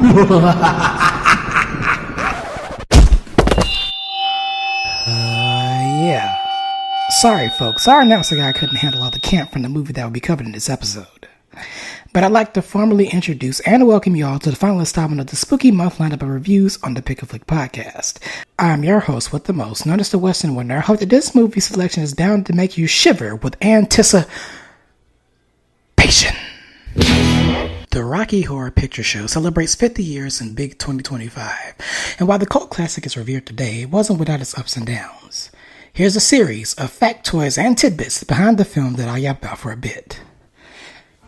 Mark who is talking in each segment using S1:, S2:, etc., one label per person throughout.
S1: Yeah. Sorry, folks. Our announcer guy couldn't handle all the camp from the movie that will be covered in this episode. But I'd like to formally introduce and welcome you all to the final installment of the spooky month lineup of reviews on the Pic-a-Flic podcast. I'm your host with the most, known as the Western Winner. I hope that this movie selection is bound to make you shiver with anticipation. The Rocky Horror Picture Show celebrates 50 years in Big 2025, and while the cult classic is revered today, it wasn't without its ups and downs. Here's a series of factoids and tidbits behind the film that I'll yap about for a bit.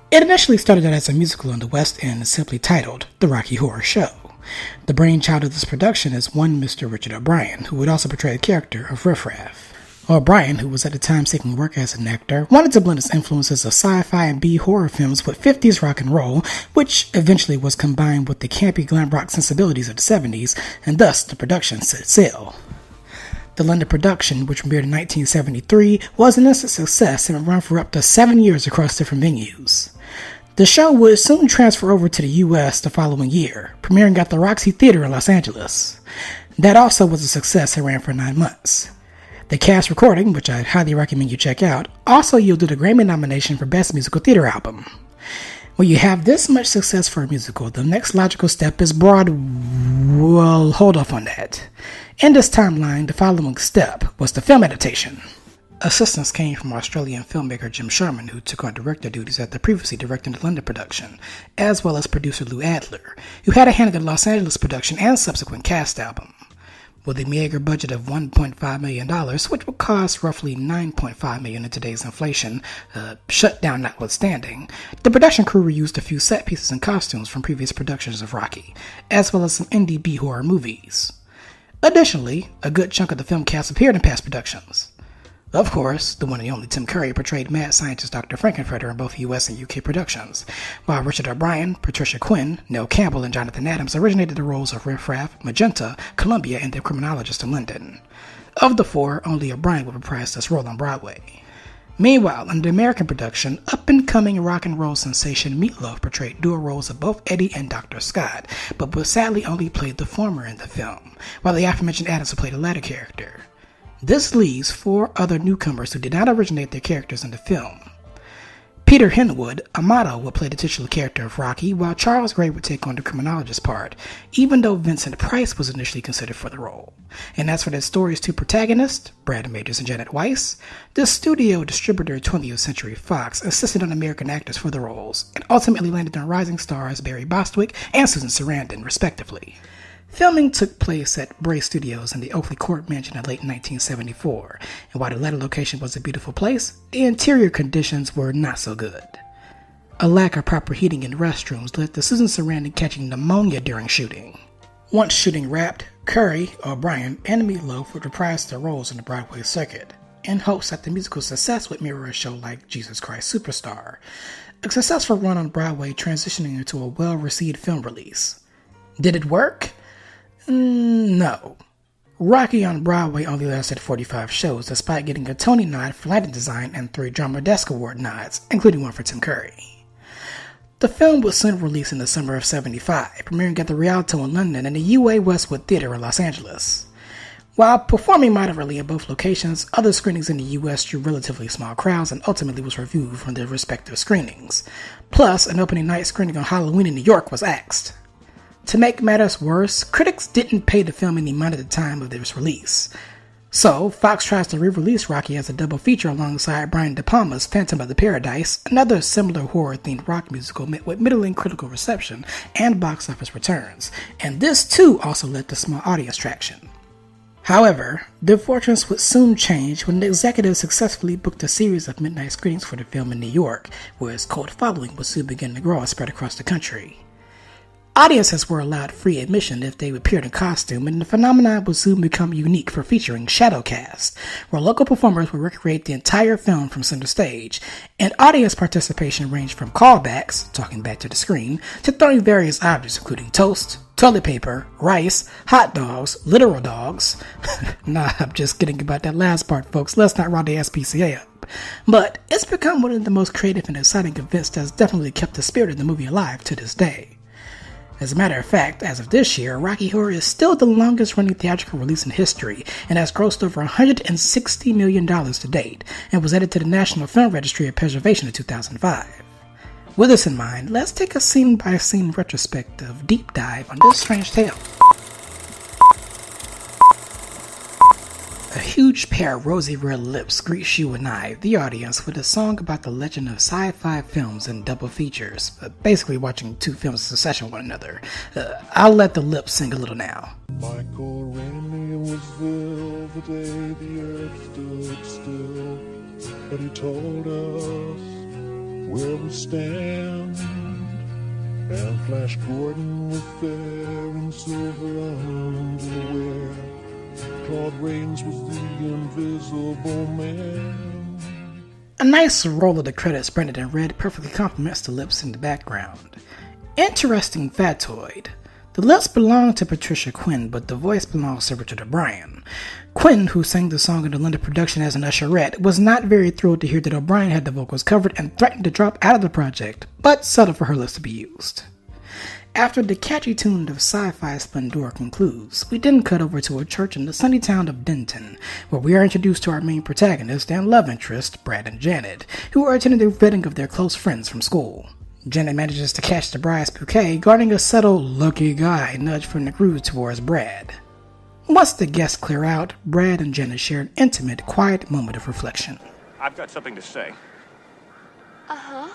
S1: It initially started out as a musical in the West End simply titled The Rocky Horror Show. The brainchild of this production is one Mr. Richard O'Brien, who would also portray the character of Riff Raff. O'Brien, who was at the time seeking work as an actor, wanted to blend his influences of sci-fi and B-horror films with 50s rock and roll, which eventually was combined with the campy glam rock sensibilities of the 70s, and thus the production set sail. The London production, which premiered in 1973, was an instant success and would run for up to 7 years across different venues. The show would soon transfer over to the US the following year, premiering at the Roxy Theater in Los Angeles. That also was a success and ran for 9 months. The cast recording, which I highly recommend you check out, also yielded a Grammy nomination for Best Musical Theater Album. When you have this much success for a musical, the next logical step is Well, hold off on that. In this timeline, the following step was the film adaptation. Assistance came from Australian filmmaker Jim Sherman, who took on director duties after previously directing the London production, as well as producer Lou Adler, who had a hand in the Los Angeles production and subsequent cast album. With a meager budget of $1.5 million, which would cost roughly $9.5 million in today's inflation, shutdown notwithstanding, the production crew reused a few set pieces and costumes from previous productions of Rocky, as well as some indie B-horror movies. Additionally, a good chunk of the film cast appeared in past productions. Of course, the one and only Tim Curry portrayed mad scientist Dr. Frankenfurter in both US and UK productions, while Richard O'Brien, Patricia Quinn, Nell Campbell, and Jonathan Adams originated the roles of Riff Raff, Magenta, Columbia, and the criminologist in London. Of the four, only O'Brien would reprise this role on Broadway. Meanwhile, in the American production, up-and-coming rock and roll sensation Meat Loaf portrayed dual roles of both Eddie and Dr. Scott, but would sadly only play the former in the film, while the aforementioned Adams would play the latter character. This leaves 4 other newcomers who did not originate their characters in the film. Peter Henwood, Amato, would play the titular character of Rocky, while Charles Gray would take on the criminologist part, even though Vincent Price was initially considered for the role. And as for the story's 2 protagonists, Brad Majors and Janet Weiss, the studio distributor 20th Century Fox insisted on American actors for the roles, and ultimately landed on rising stars Barry Bostwick and Susan Sarandon, respectively. Filming took place at Bray Studios in the Oakley Court Mansion in late 1974, and while the latter location was a beautiful place, the interior conditions were not so good. A lack of proper heating in restrooms led to Susan Sarandon catching pneumonia during shooting. Once shooting wrapped, Curry, O'Brien, and Meat Loaf would reprise their roles in the Broadway circuit, in hopes that the musical success would mirror a show like Jesus Christ Superstar, a successful run on Broadway transitioning into a well-received film release. Did it work? No. Rocky on Broadway only lasted 45 shows, despite getting a Tony nod for lighting design and 3 Drama Desk Award nods, including one for Tim Curry. The film was soon released in the summer of '75, premiering at the Rialto in London and the UA Westwood Theater in Los Angeles. While performing moderately in both locations, other screenings in the US drew relatively small crowds and ultimately was reviewed from their respective screenings. Plus, an opening night screening on Halloween in New York was axed. To make matters worse, critics didn't pay the film any money at the time of its release. So, Fox tries to re-release Rocky as a double feature alongside Brian De Palma's Phantom of the Paradise, another similar horror-themed rock musical met with middling critical reception and box office returns, and this too also led to small audience traction. However, their fortunes would soon change when the executives successfully booked a series of midnight screenings for the film in New York, where its cult following would soon begin to grow and spread across the country. Audiences were allowed free admission if they appeared in costume, and the phenomenon would soon become unique for featuring Shadowcast, where local performers would recreate the entire film from center stage, and audience participation ranged from callbacks, talking back to the screen, to throwing various objects including toast, toilet paper, rice, hot dogs, literal dogs. Nah, I'm just kidding about that last part, folks. Let's not round the SPCA up. But it's become one of the most creative and exciting events that's definitely kept the spirit of the movie alive to this day. As a matter of fact, as of this year, Rocky Horror is still the longest running theatrical release in history and has grossed over $160 million to date and was added to the National Film Registry of Preservation in 2005. With this in mind, let's take a scene-by-scene retrospective deep dive on this strange tale. A huge pair of rosy red lips greets you and I, the audience, with a song about the legend of sci-fi films and double features, basically watching two films in succession with one another. I'll let the lips sing a little now.
S2: Michael Rainey was there the day the earth stood still, but he told us where we stand, and Flash Gordon was there in silver underwear. Claude Rains was the invisible man.
S1: A nice roll of the credits printed in red perfectly complements the lips in the background. Interesting factoid. The lips belong to Patricia Quinn, but the voice belongs to Richard O'Brien. Quinn, who sang the song in the London production as an usherette, was not very thrilled to hear that O'Brien had the vocals covered and threatened to drop out of the project, but settled for her lips to be used. After the catchy tune of sci-fi splendor concludes, we then cut over to a church in the sunny town of Denton, where we are introduced to our main protagonist and love interest, Brad and Janet, who are attending the wedding of their close friends from school. Janet manages to catch the bride's bouquet, guarding a subtle, lucky guy nudge from the groove towards Brad. Once the guests clear out, Brad and Janet share an intimate, quiet moment of reflection.
S3: I've got something to say.
S4: Uh-huh.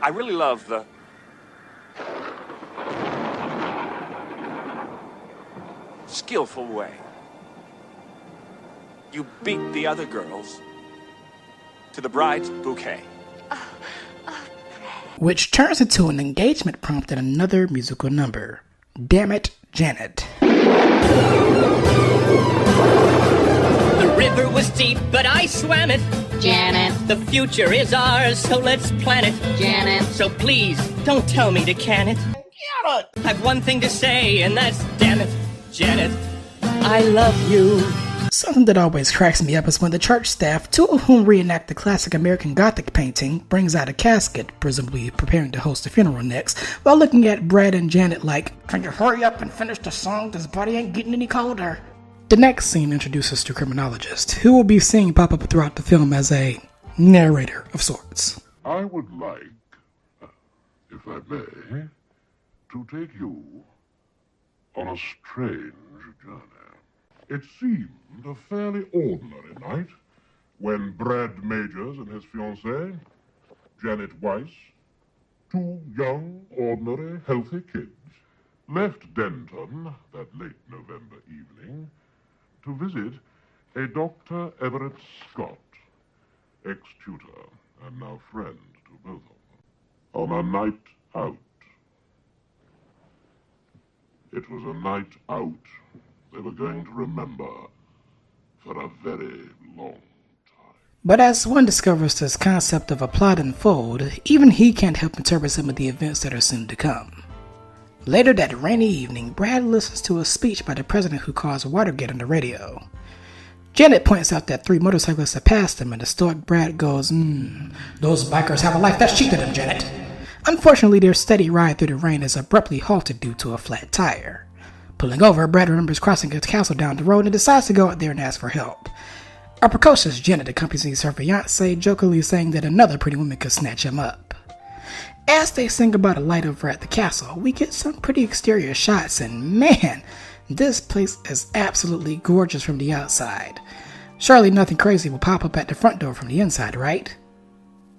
S3: I really love the skillful way you beat the other girls to the bride's bouquet.
S1: Which turns into an engagement prompt in another musical number. Damn it, Janet.
S5: The river was deep, but I swam it.
S4: Janet.
S5: The future is ours, so let's plan it.
S4: Janet.
S5: So please, don't tell me to can it. I've one thing to say, and that's damn it, Janet. I love you.
S1: Something that always cracks me up is when the church staff, two of whom reenact the classic American Gothic painting, brings out a casket, presumably preparing to host the funeral next, while looking at Brad and Janet like, "Can you hurry up and finish the song? This body ain't getting any colder." The next scene introduces the criminologist, who will be seen pop up throughout the film as a narrator of sorts.
S2: I would like, if I may, to take you on a strange journey. It seemed a fairly ordinary night when Brad Majors and his fiancée, Janet Weiss, two young, ordinary, healthy kids, left Denton that late November evening to visit a Dr. Everett Scott, ex-tutor and now friend to both of them, on a night out. It was a night out they were going to remember for a very long time.
S1: But as one discovers this concept of a plot unfold, even he can't help interpret some of the events that are soon to come. Later that rainy evening, Brad listens to a speech by the president who caused Watergate on the radio. Janet points out that 3 motorcyclists have passed him, and the stoic Brad goes, "Those bikers have a life that's cheap to them, Janet." Unfortunately, their steady ride through the rain is abruptly halted due to a flat tire. Pulling over, Brad remembers crossing a castle down the road and decides to go out there and ask for help. A precocious Janet accompanies her fiancé, jokingly saying that another pretty woman could snatch him up. As they sing about a light over at the castle, we get some pretty exterior shots, and man, this place is absolutely gorgeous from the outside. Surely nothing crazy will pop up at the front door from the inside, right?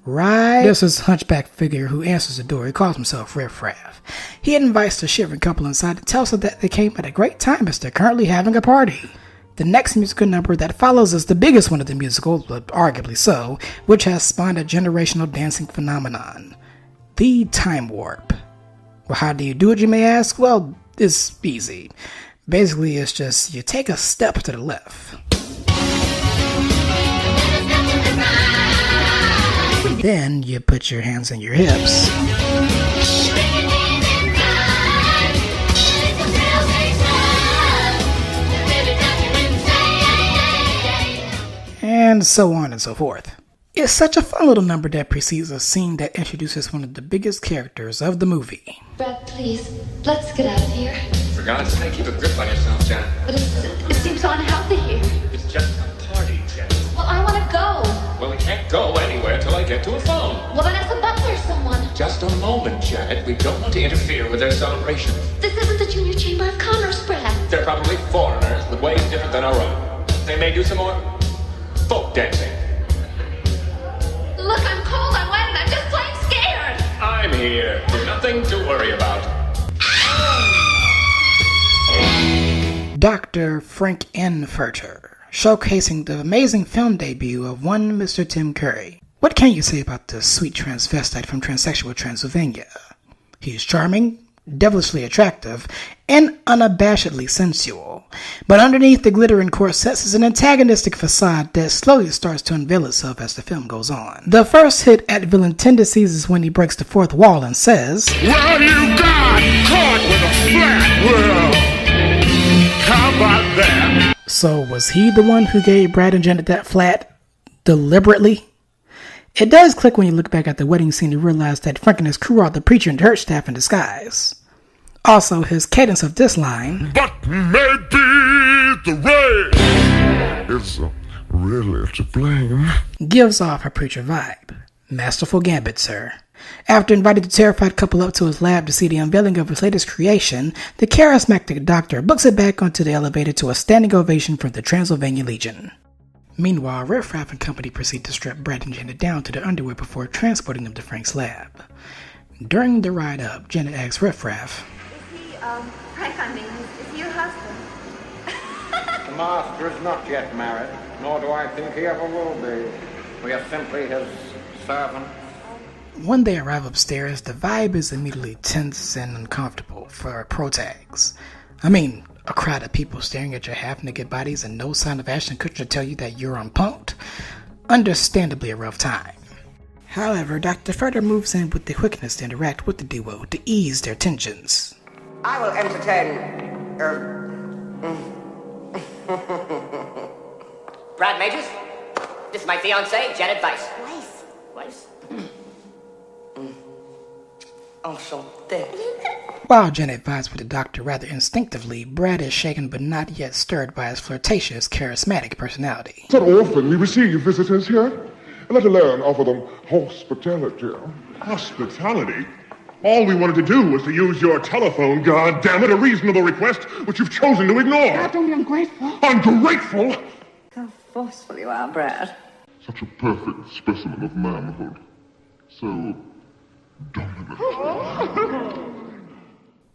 S1: Right? This is hunchback figure who answers the door. He calls himself Riff Raff. He invites the shivering couple inside and tells them that they came at a great time as they're currently having a party. The next musical number that follows is the biggest one of the musicals, but arguably so, which has spawned a generational dancing phenomenon. The Time Warp. Well, how do you do it, you may ask? Well, it's easy. Basically, it's just you take a step to the left. Then you put your hands on your hips. And so on and so forth. It's such a fun little number that precedes a scene that introduces one of the biggest characters of the movie.
S4: Brad, please, let's get out of here.
S3: For God's sake, keep a grip on yourself, Janet.
S4: But it seems so unhealthy here.
S3: It's just a party, Janet.
S4: Well, I want to go.
S3: Well, we can't go anywhere till I get to a phone.
S4: Well, then ask the butler or someone.
S3: Just a moment, Janet. We don't want to interfere with their celebration.
S4: This isn't the Junior Chamber of Commerce, Brad.
S3: They're probably foreigners with ways different than our own. They may do some more folk dancing.
S4: Look, I'm cold, I'm wet, and I'm just plain scared.
S3: I'm here. There's nothing to worry about.
S1: Dr. Frank Infurter, showcasing the amazing film debut of one Mr. Tim Curry. What can you say about the sweet transvestite from transsexual Transylvania? He is charming, devilishly attractive, and unabashedly sensual. But underneath the glittering corsets is an antagonistic facade that slowly starts to unveil itself as the film goes on. The first hit at villain tendencies is when he breaks the fourth wall and says,
S2: Well, you got caught with a flat world. How about that?
S1: So was he the one who gave Brad and Janet that flat deliberately? It does click when you look back at the wedding scene and realize that Frank and his crew are the preacher and church staff in disguise. Also, his cadence of this line,
S2: But maybe the rain is really to blame.
S1: gives off a preacher vibe. Masterful gambit, sir. After inviting the terrified couple up to his lab to see the unveiling of his latest creation, the charismatic doctor books it back onto the elevator to a standing ovation from the Transylvania Legion. Meanwhile, Riff Raff and company proceed to strap Brad and Janet down to their underwear before transporting them to Frank's lab. During the ride up, Janet asks Riff Raff,
S6: Frank, I mean, is he your husband?
S7: The master is not yet married, nor do I think he ever will be. We are simply his servant.
S1: When they arrive upstairs, the vibe is immediately tense and uncomfortable for protags. I mean, a crowd of people staring at your half-naked bodies and no sign of Ashton Kutcher to tell you that you're unpunked. Understandably a rough time. However, Dr. Furter moves in with the quickness to interact with the duo to ease their tensions.
S8: I will entertain,
S5: Brad Majors, this is my fiancée, Janet Weiss.
S8: Weiss.
S5: Weiss?
S8: Enchanté.
S1: While Janet vibes with the doctor rather instinctively, Brad is shaken but not yet stirred by his flirtatious, charismatic personality.
S2: It's not often we receive visitors here, let alone offer them hospitality. Hospitality? All we wanted to do was to use your telephone, goddammit, a reasonable request which you've chosen to ignore.
S6: God, don't be ungrateful.
S2: Ungrateful?
S6: How forceful you are, Brad.
S2: Such a perfect specimen of manhood. So dominant.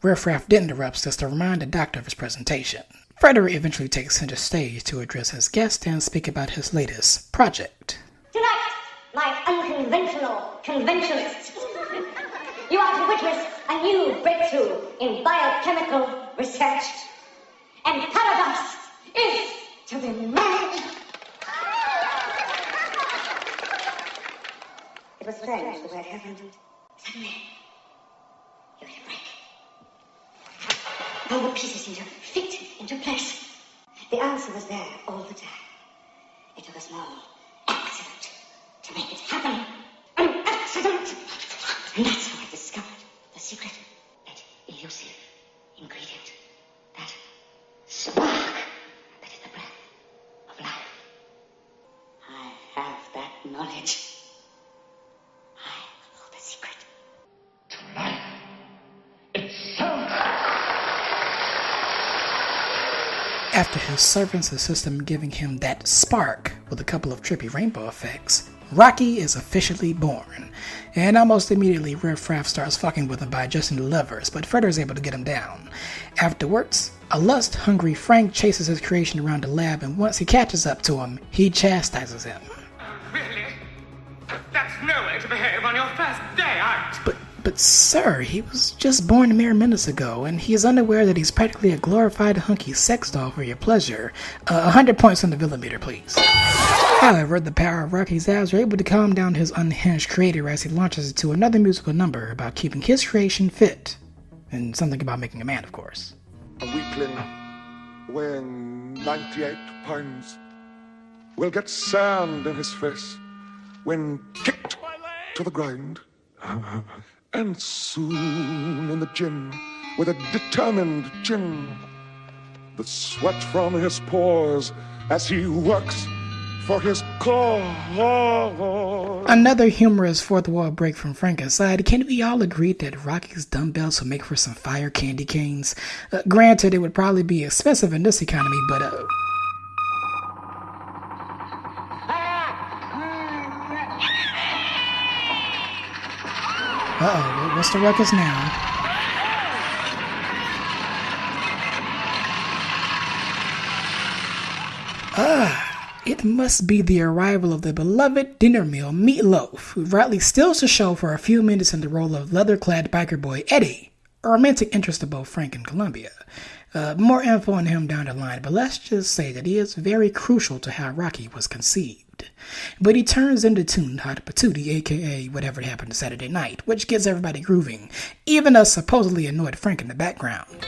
S1: Riff Raff then interrupts us to remind the doctor of his presentation. Frederick eventually takes center stage to address his guest and speak about his latest project.
S9: Tonight, my unconventional conventionists, you are to witness a new breakthrough in biochemical research. And paradise is to be managed. It was strange the way it happened. Suddenly, you hit a break. All the pieces seemed to fit into place. The answer was there all the time. It took a small accident to make it happen. An accident! And that's how I discovered the secret. That elusive ingredient. That spark that is the breath of life. I have that knowledge. I know the secret.
S3: To life itself.
S1: After his servants assist him giving him that spark with a couple of trippy rainbow effects, Rocky is officially born, and almost immediately Riff Raff starts fucking with him by adjusting the levers, but Fredder is able to get him down. Afterwards, a lust-hungry Frank chases his creation around the lab, and once he catches up to him, he chastises him.
S5: Really? That's no way to behave on your first day out.
S1: But sir, he was just born a mere minutes ago, and he is unaware that he's practically a glorified hunky sex doll for your pleasure. 100 points on the villain meter, please. However, the power of Rocky's abs are able to calm down his unhinged creator as he launches into another musical number about keeping his creation fit. And something about making a man, of course.
S10: A weakling weighing 98 pounds will get sand in his face
S2: when kicked to the ground. And soon in the gym, with a determined chin, the sweat from his pores as he works for his cause.
S1: Another humorous fourth wall break from Frank aside, can we all agree that Rocky's dumbbells would make for some fire candy canes? Granted, it would probably be expensive in this economy, but uh-oh, what's the ruckus now? It must be the arrival of the beloved dinner meal Meatloaf, who rightly steals the show for a few minutes in the role of leather-clad biker boy Eddie, a romantic interest to both Frank and Columbia. More info on him down the line, but let's just say that he is very crucial to how Rocky was conceived. But he turns into Toon Hot Patootie, aka whatever happened to Saturday Night, which gets everybody grooving, even a supposedly annoyed Frank in the background.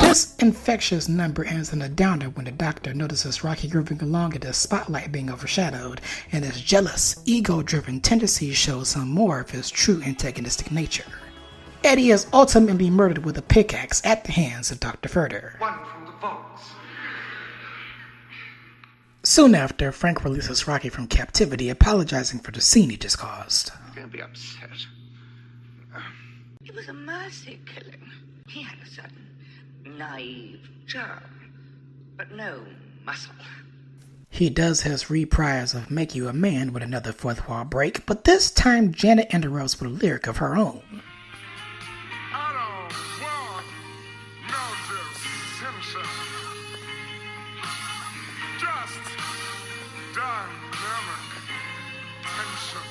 S1: This infectious number ends in a downer when the doctor notices Rocky grooving along in the spotlight being overshadowed, and his jealous, ego-driven tendencies show some more of his true antagonistic nature. Eddie is ultimately murdered with a pickaxe at the hands of Dr. Furter.
S7: One from the box.
S1: Soon after, Frank releases Rocky from captivity, apologizing for the scene he just caused.
S7: Don't be upset.
S8: It was a mercy killing. He had a certain naive charm, but no muscle.
S1: He does his reprise of Make You a Man with another fourth wall break, but this time Janet interrupts with a lyric of her own.
S2: I don't want no dissension. Just dynamic tension.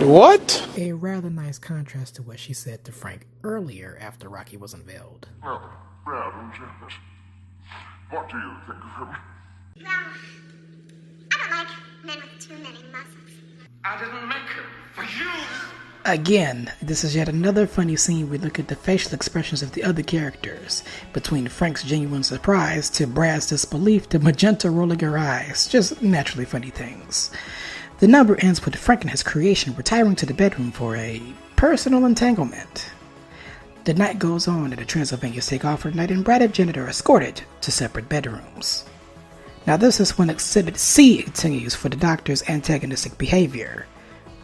S10: What?
S1: A rather nice contrast to what she said to Frank earlier after Rocky was unveiled.
S2: Well, Brad and Janet, what do you think of him?
S9: Well, I don't like men with too many muscles.
S7: I didn't make him for you.
S1: Again, this is yet another funny scene. We look at the facial expressions of the other characters, between Frank's genuine surprise to Brad's disbelief to Magenta rolling her eyes, just naturally funny things. The number ends with Frank and his creation retiring to the bedroom for a personal entanglement. The night goes on and the Transylvanians take off for the night, and Brad and Janet are escorted to separate bedrooms. Now this is when Exhibit C continues for the Doctor's antagonistic behavior.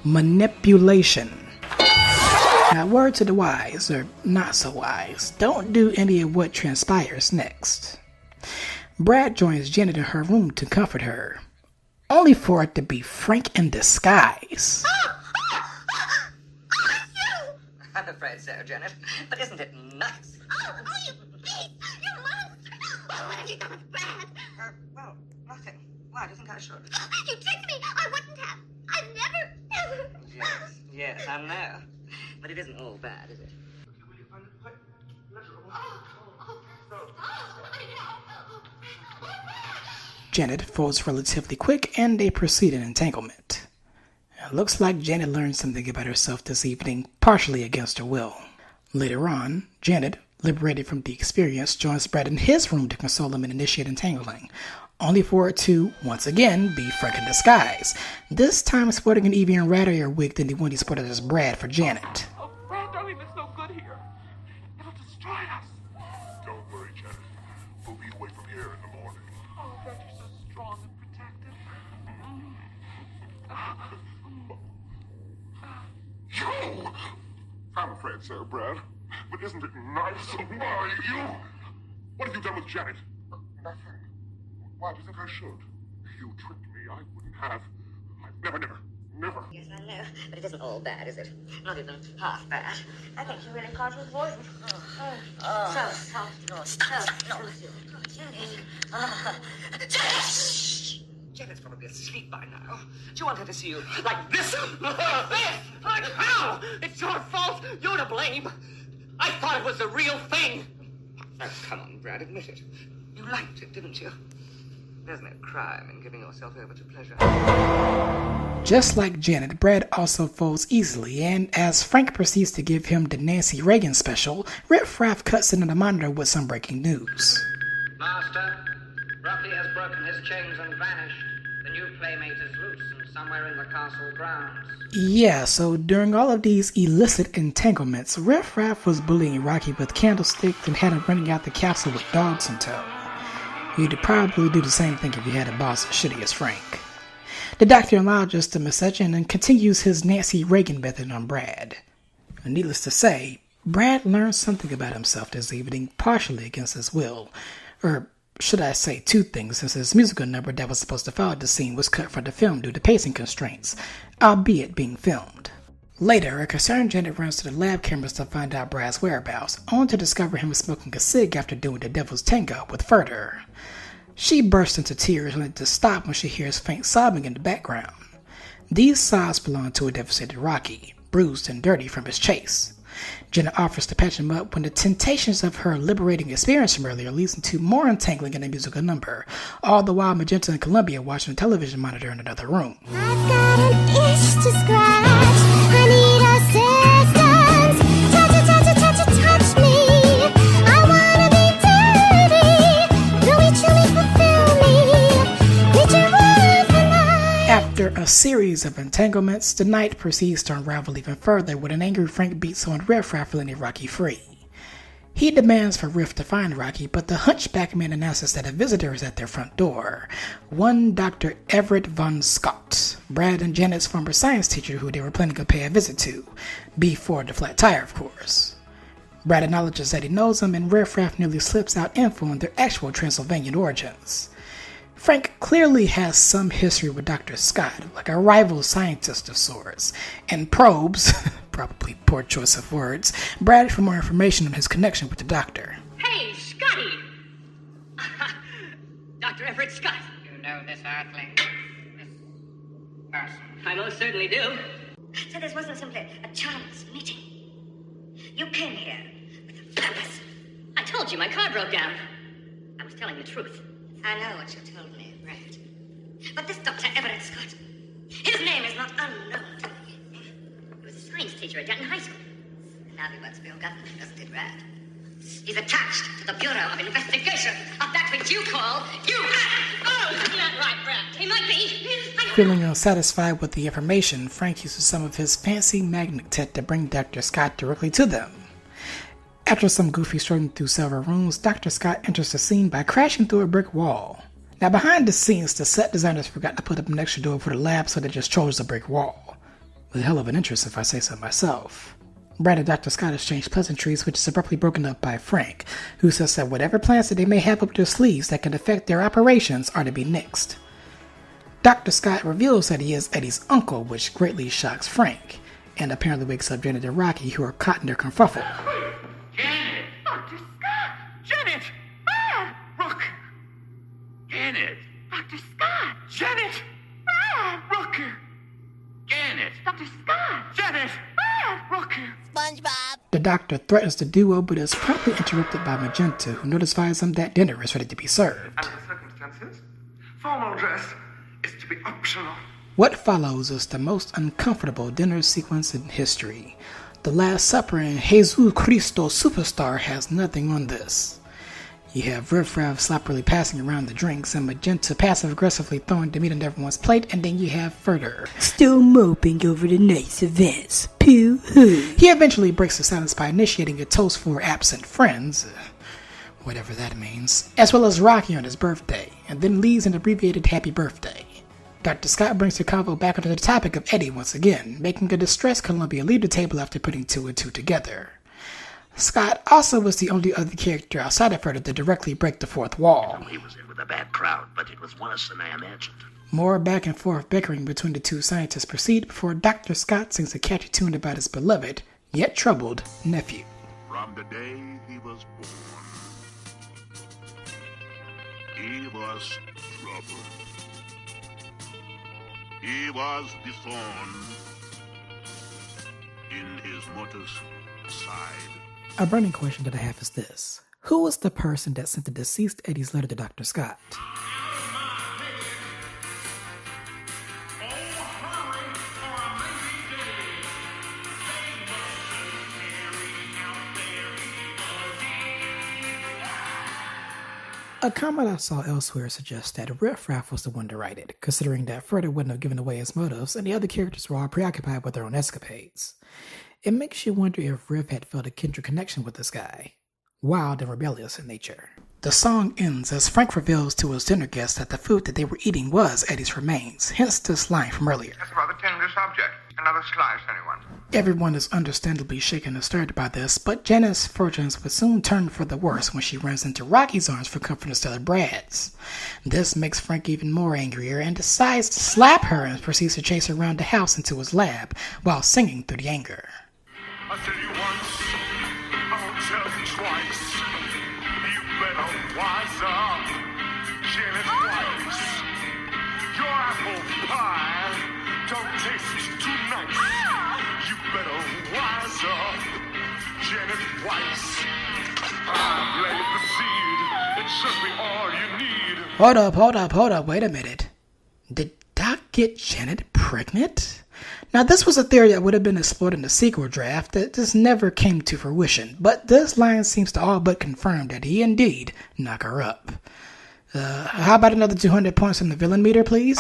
S1: Manipulation. Now word to the wise, or not so wise, don't do any of what transpires next. Brad joins Janet in her room to comfort her, only for it to be Frank in disguise.
S8: I'm afraid so, Janet. But isn't it nice?
S9: Oh, you beast! You monster! Oh, what have you done with Brad?
S8: Well, nothing. Why do you think I should?
S9: You tricked me! I wouldn't have! I've never, ever...
S8: Yes, I know. But it isn't all bad, is it?
S1: Janet falls relatively quick, and they proceed in entanglement. It looks like Janet learned something about herself this evening, partially against her will. Later on, Janet, liberated from the experience, joins Brad in his room to console him and initiate entangling, only for it to, once again, be Frank in disguise, this time sporting an Evian rat ear wig than the one he sported as Brad for Janet.
S3: Oh, Brad, darling, it's no good here. It'll destroy us.
S2: Don't worry, Janet. We'll be away from here in the morning.
S3: Oh, Brad, you're so strong and protective.
S2: You! I'm afraid so, Brad. But isn't it nice? Why, you? What have you done with Janet? Nothing. Why do you think I should? You tricked me. I wouldn't have. I've never.
S8: Yes, I know. But it isn't all bad, is it? Not even half bad. I think you really caught your voice. So soft. Janet's probably asleep by now. Do you want her to see you like this?
S5: Like how? It's your fault. You're to blame. I thought it was the real thing.
S8: Oh, come on, Brad, admit it. You liked it, didn't you? There's no crime in giving yourself over to pleasure.
S1: Just like Janet, Brad also folds easily, and as Frank proceeds to give him the Nancy Reagan special, Riff Raff cuts into the monitor with some breaking news.
S7: Master, Rocky has broken his chains and vanished. The new playmate is loose and somewhere in the castle grounds.
S1: Yeah, so during all of these illicit entanglements, Riff Raff was bullying Rocky with candlesticks and had him running out the castle with dogs in tow. You'd probably do the same thing if you had a boss as shitty as Frank. The doctor allows the message and then continues his Nancy Reagan method on Brad. Needless to say, Brad learned something about himself this evening, partially against his will. Or should I say two things, since his musical number that was supposed to follow the scene was cut from the film due to pacing constraints, albeit being filmed. Later, a concerned Janet runs to the lab cameras to find out Brad's whereabouts, only to discover him smoking a cig after doing the devil's tango with Furter. She bursts into tears only to stop when she hears faint sobbing in the background. These sobs belong to a devastated Rocky, bruised and dirty from his chase. Janet offers to patch him up when the temptations of her liberating experience from earlier leads into more untangling in the musical number, all the while Magenta and Columbia watching a television monitor in another room.
S11: I've got an itch to scratch. I need assistance. Touch me. I wanna be dirty. Really, truly fulfill me. Did you want the night?
S1: After a series of entanglements, the night proceeds to unravel even further when an angry Frank beats on Riff Raff for letting Rocky free. He demands for Riff to find Rocky, but the hunchback man announces that a visitor is at their front door. One Dr. Everett Von Scott, Brad and Janet's former science teacher who they were planning to pay a visit to. Before the flat tire, of course. Brad acknowledges that he knows him, and Riff Raff nearly slips out info on their actual Transylvanian origins. Frank clearly has some history with Dr. Scott, like a rival scientist of sorts, and probes, probably poor choice of words, Brad for more information on his connection with the doctor.
S5: Hey, Scotty! Dr. Everett Scott.
S8: You know this earthling, this person.
S5: I most certainly do.
S9: So this wasn't simply a chance meeting. You came here with a purpose.
S5: I told you my car broke down. I was telling the truth.
S9: I know what you told me, Brad. But this Dr. Everett Scott, his name is not unknown to me.
S5: He was a science teacher at Denton High School.
S9: And now he works for your government, doesn't he, Brad? He's attached to the Bureau of Investigation of that which you call
S5: Oh, you're not right, Brad. He might be.
S1: Feeling unsatisfied with the information, Frank uses some of his fancy magnet tech to bring Dr. Scott directly to them. After some goofy strolling through several rooms, Dr. Scott enters the scene by crashing through a brick wall. Now behind the scenes, the set designers forgot to put up an extra door for the lab, so they just chose a brick wall. With a hell of an interest if I say so myself. Brad and Dr. Scott exchange pleasantries, which is abruptly broken up by Frank, who says that whatever plans that they may have up their sleeves that can affect their operations are to be nixed. Dr. Scott reveals that he is Eddie's uncle, which greatly shocks Frank, and apparently wakes up Janet and Rocky, who are caught in their kerfuffle.
S7: Janet!
S6: Dr. Scott!
S7: Janet!
S6: Brad!
S7: Rook! Janet!
S6: Dr. Scott!
S7: Janet!
S6: Brad!
S7: Rook! Janet!
S6: Dr. Scott!
S7: Janet!
S6: Brad!
S7: Rook!
S1: The doctor threatens the duo, but is promptly interrupted by Magenta, who notifies him that dinner is ready to be served.
S12: Under circumstances, formal dress is to be optional.
S1: What follows is the most uncomfortable dinner sequence in history. The Last Supper and Jesus Cristo Superstar has nothing on this. You have Riff Raff sloppily passing around the drinks, and Magenta passive-aggressively throwing the meat on everyone's plate, and then you have Furter still moping over the night's events. Pooh-hoo. He eventually breaks the silence by initiating a toast for absent friends, whatever that means, as well as Rocky on his birthday, and then leaves an abbreviated happy birthday. Dr. Scott brings the convo back onto the topic of Eddie once again, making a distressed Columbia leave the table after putting two and two together. Scott also was the only other character outside of Furter to directly break the fourth wall.
S13: He was in with a bad crowd, but it was worse than I imagined.
S1: More back and forth bickering between the two scientists proceed before Dr. Scott sings a catchy tune about his beloved, yet troubled, nephew.
S2: From the day he was born, he was troubled. He was the thorn in his mother's side.
S1: A burning question that I have is this. Who was the person that sent the deceased Eddie's letter to Dr. Scott? A comment I saw elsewhere suggests that Riff Raff was the one to write it, considering that Freddy wouldn't have given away his motives and the other characters were all preoccupied with their own escapades. It makes you wonder if Riff had felt a kindred connection with this guy, wild and rebellious in nature. The song ends as Frank reveals to his dinner guests that the food that they were eating was Eddie's remains, hence this line from earlier.
S12: That's a rather tender subject. Another slice, anyone?
S1: Everyone is understandably shaken and stirred by this, but Janet's fortunes would soon turn for the worse when she runs into Rocky's arms for comfort instead of Brad's. This makes Frank even more angrier and decides to slap her and proceeds to chase her around the house into his lab while singing through the anger.
S2: I tell you once, I won't tell you twice. You better wise up, Janet Weiss. Your apple pie don't taste too nice. You better wise up, Janet Weiss. I've laid the seed. It should be all you need.
S1: Hold up, wait a minute. Did Doc get Janet pregnant? Now, this was a theory that would have been explored in the sequel draft that just never came to fruition, but this line seems to all but confirm that he indeed knocked her up. How about another 200 points on the villain meter, please?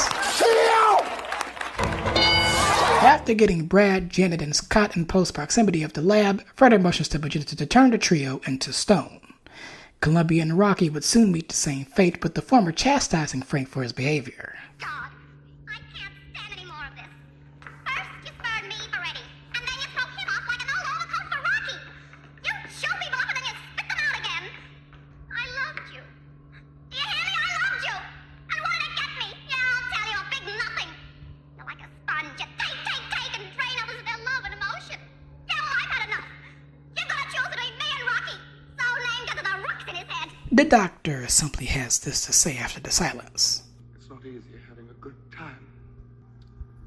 S1: After getting Brad, Janet, and Scott in close proximity of the lab, Freddy motions to Magenta to turn the trio into stone. Columbia and Rocky would soon meet the same fate, with the former chastising Frank for his behavior.
S11: God, I can't stand any more of this. First you spurned me for Eddie, and then you throw him off like an old roller coaster Rocky. You show people up and then you spit them out again. I loved you. Do you hear me? I loved you. And what did it get me? Yeah, I'll tell you, a big nothing. You're like a sponge. You take, and drain others of their love and emotion. Yeah, well, I've had enough. You're gonna choose between me and Rocky. So named because of the rocks in his head.
S1: The doctor simply has this to say after the silence.
S12: It's not easy having a good time.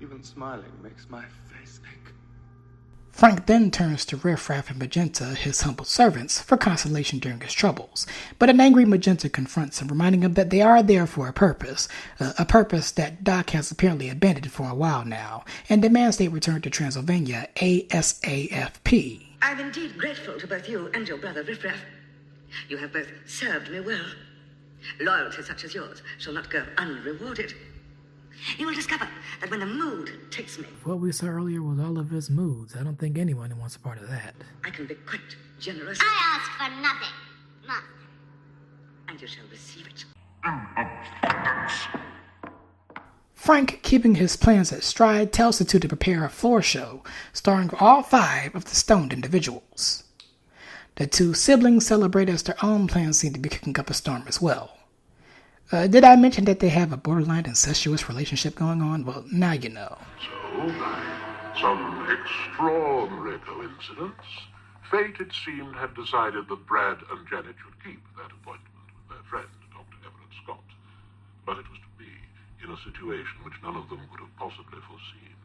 S12: Even smiling makes my face ache.
S1: Frank then turns to Riff Raff and Magenta, his humble servants, for consolation during his troubles. But an angry Magenta confronts him, reminding him that they are there for a purpose that Doc has apparently abandoned for a while now, and demands they return to Transylvania ASAP.
S8: I'm indeed grateful to both you and your brother Riff Raff. You have both served me well. Loyalty such as yours shall not go unrewarded. You will discover that when the mood takes me...
S1: What we saw earlier was all of his moods. I don't think anyone wants a part of that.
S8: I can be quite generous.
S11: I asked for nothing. Nothing.
S8: And you shall receive it.
S1: Frank, keeping his plans at stride, tells the two to prepare a floor show, starring all 5 of the stoned individuals. The 2 siblings celebrate as their own plans seem to be kicking up a storm as well. Did I mention that they have a borderline incestuous relationship going on? Well, now you know.
S2: So, by some extraordinary coincidence, fate, it seemed, had decided that Brad and Janet should keep that appointment with their friend, Dr. Everett Scott. But it was to be in a situation which none of them could have possibly foreseen.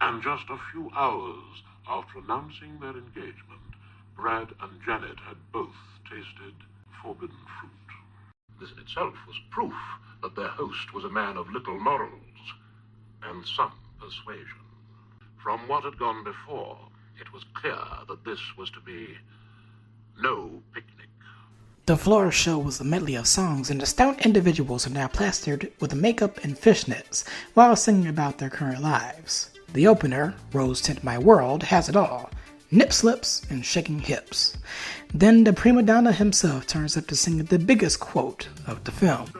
S2: And just a few hours after announcing their engagement, Brad and Janet had both tasted forbidden fruit. This in itself was proof that their host was a man of little morals and some persuasion. From what had gone before, it was clear that this was to be no picnic.
S1: The floor show was a medley of songs, and the stoned individuals are now plastered with makeup and fishnets while singing about their current lives. The opener, Rose Tint My World, has it all. Nip slips and shaking hips. Then the prima donna himself turns up to sing the biggest quote of the film.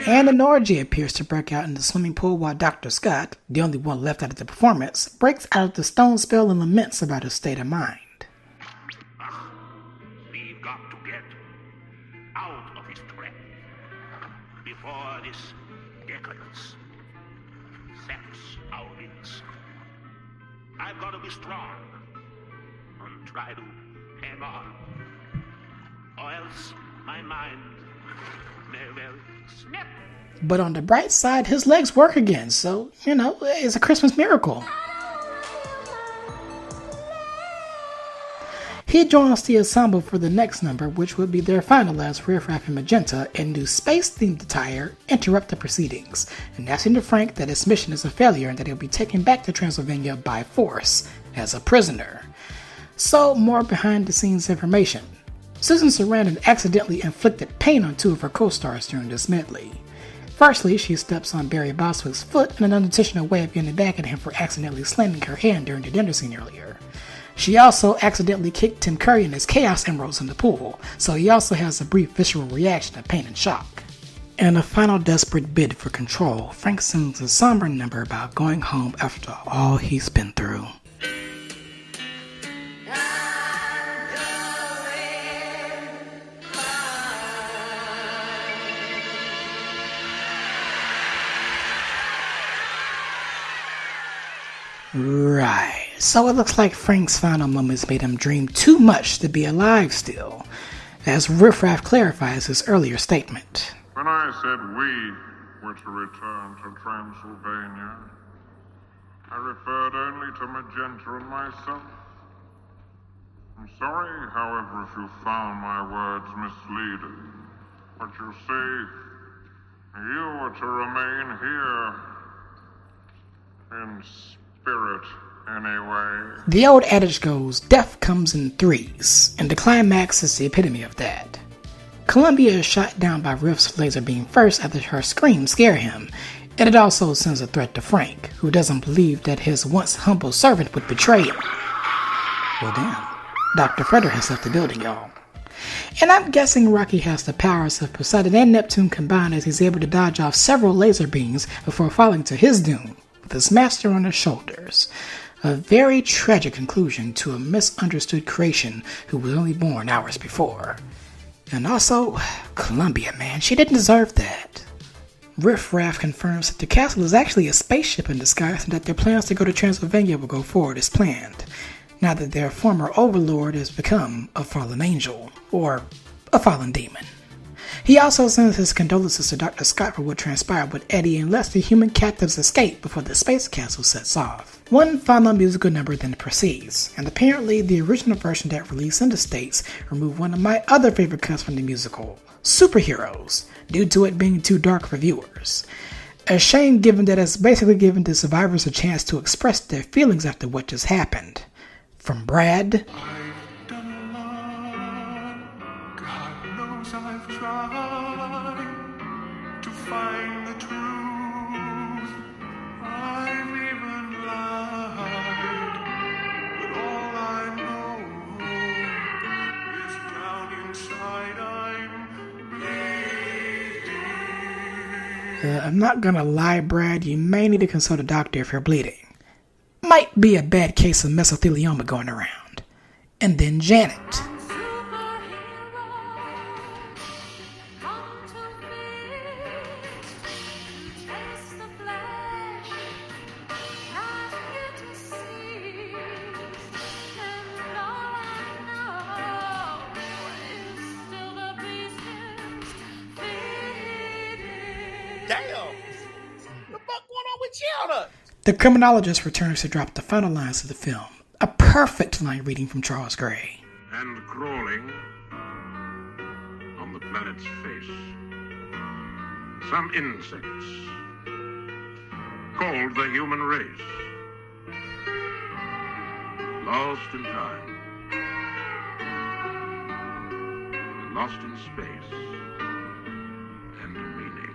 S1: And an orgy appears to break out in the swimming pool while Dr. Scott, the only one left out of the performance, breaks out of the stone spell and laments about his state of mind.
S13: We've got to get out of this trap before this decadence saps our wings. I've got to be strong and try to hang on, or else my mind may well snap
S1: But on the bright side, his legs work again, so, it's a Christmas miracle. He joins the ensemble for the next number, which would be their final as Riff Raff and Magenta in new space-themed attire interrupt the proceedings, announcing to Frank that his mission is a failure and that he'll be taken back to Transylvania by force as a prisoner. So, more behind-the-scenes information. Susan Sarandon accidentally inflicted pain on two of her co-stars during this medley. Firstly, she steps on Barry Bostwick's foot in an unintentional way of getting back at him for accidentally slamming her hand during the dinner scene earlier. She also accidentally kicked Tim Curry and his Chaos Emeralds in the pool, so he also has a brief visceral reaction of pain and shock. In a final desperate bid for control, Frank sings a somber number about going home after all he's been through. Right, so it looks like Frank's final moments made him dream too much to be alive still, as Riff Raff clarifies his earlier statement.
S2: When I said we were to return to Transylvania, I referred only to Magenta and myself. I'm sorry, however, if you found my words misleading. But you see, you were to remain here in spirit, anyway.
S1: The old adage goes, death comes in threes, and the climax is the epitome of that. Columbia is shot down by Riff's laser beam first after her screams scare him, and it also sends a threat to Frank, who doesn't believe that his once humble servant would betray him. Well damn, Dr. Fredder has left the building, y'all. And I'm guessing Rocky has the powers of Poseidon and Neptune combined as he's able to dodge off several laser beams before falling to his doom, with his master on his shoulders. A very tragic conclusion to a misunderstood creation who was only born hours before. And also, Columbia, man, she didn't deserve that. Riff Raff confirms that the castle is actually a spaceship in disguise and that their plans to go to Transylvania will go forward as planned, now that their former overlord has become a fallen angel, or a fallen demon. He also sends his condolences to Dr. Scott for what transpired with Eddie and lets the human captives escape before the space castle sets off. One final musical number then proceeds, and apparently the original version that released in the States removed one of my other favorite cuts from the musical, Superheroes, due to it being too dark for viewers. A shame given that it's basically given the survivors a chance to express their feelings after what just happened. From Brad.
S12: I've tried to find the truth. I've even lied, but all I know is down inside I'm bleeding.
S1: I'm not gonna lie, Brad, you may need to consult a doctor if you're bleeding. Might be a bad case of mesothelioma going around. And then Janet. The criminologist returns to drop the final lines of the film, a perfect line reading from Charles Gray.
S2: And crawling on the planet's face, some insects called the human race, lost in time, lost in space, and meaning.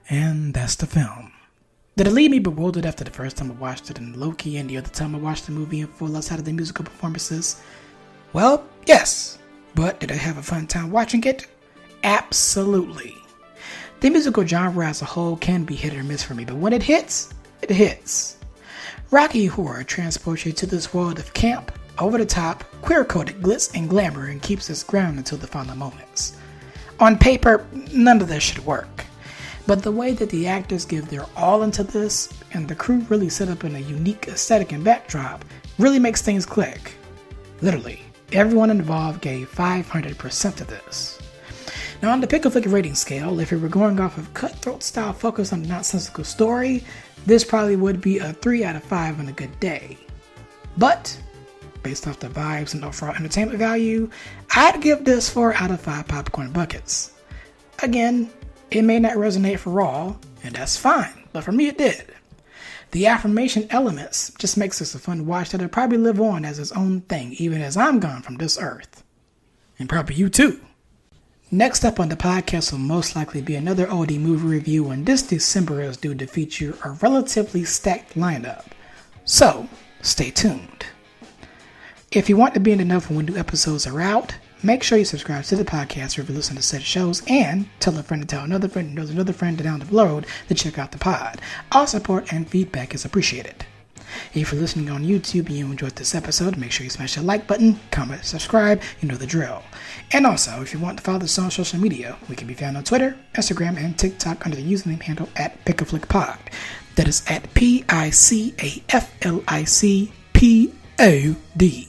S1: And that's the film. Did it leave me bewildered after the first time I watched it and low-key and the other time I watched the movie in full outside of the musical performances? Well, yes. But did I have a fun time watching it? Absolutely. The musical genre as a whole can be hit or miss for me, but when it hits, it hits. Rocky Horror transports you to this world of camp, over-the-top, queer-coded glitz and glamour and keeps us grounded until the final moments. On paper, none of this should work. But the way that the actors give their all into this, and the crew really set up in a unique aesthetic and backdrop, really makes things click. Literally, everyone involved gave 500% to this. Now on the Pic-a-Flic rating scale, if we were going off of cutthroat style focus on a nonsensical story, this probably would be a 3 out of 5 on a good day. But, based off the vibes and overall entertainment value, I'd give this 4 out of 5 popcorn buckets. Again, it may not resonate for all, and that's fine, but for me it did. The affirmation elements just makes this a fun watch that'll probably live on as its own thing, even as I'm gone from this earth. And probably you too. Next up on the podcast will most likely be another oldie movie review, and this December is due to feature a relatively stacked lineup. So, stay tuned. If you want to be in the know for when new episodes are out, make sure you subscribe to the podcast if you listen to said shows, and tell a friend to tell another friend who knows another friend down the road to check out the pod. All support and feedback is appreciated. If you're listening on YouTube and you enjoyed this episode, make sure you smash the like button, comment, subscribe, you know the drill. And also, if you want to follow us on social media, we can be found on Twitter, Instagram, and TikTok under the username handle at Pic-a-Flic. That is at PICAFLICPOD.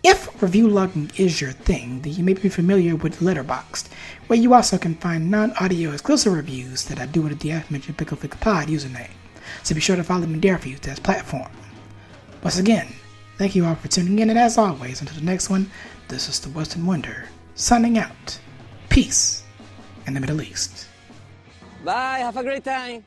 S1: If review logging is your thing, then you may be familiar with Letterboxd, where you also can find non-audio exclusive reviews that I do under the aforementioned Pic-a-Flic Pod username. So be sure to follow me there for you to this platform. Once again, thank you all for tuning in, and as always, until the next one, this is the Western Wonder, signing out. Peace in the Middle East.
S5: Bye, have a great time.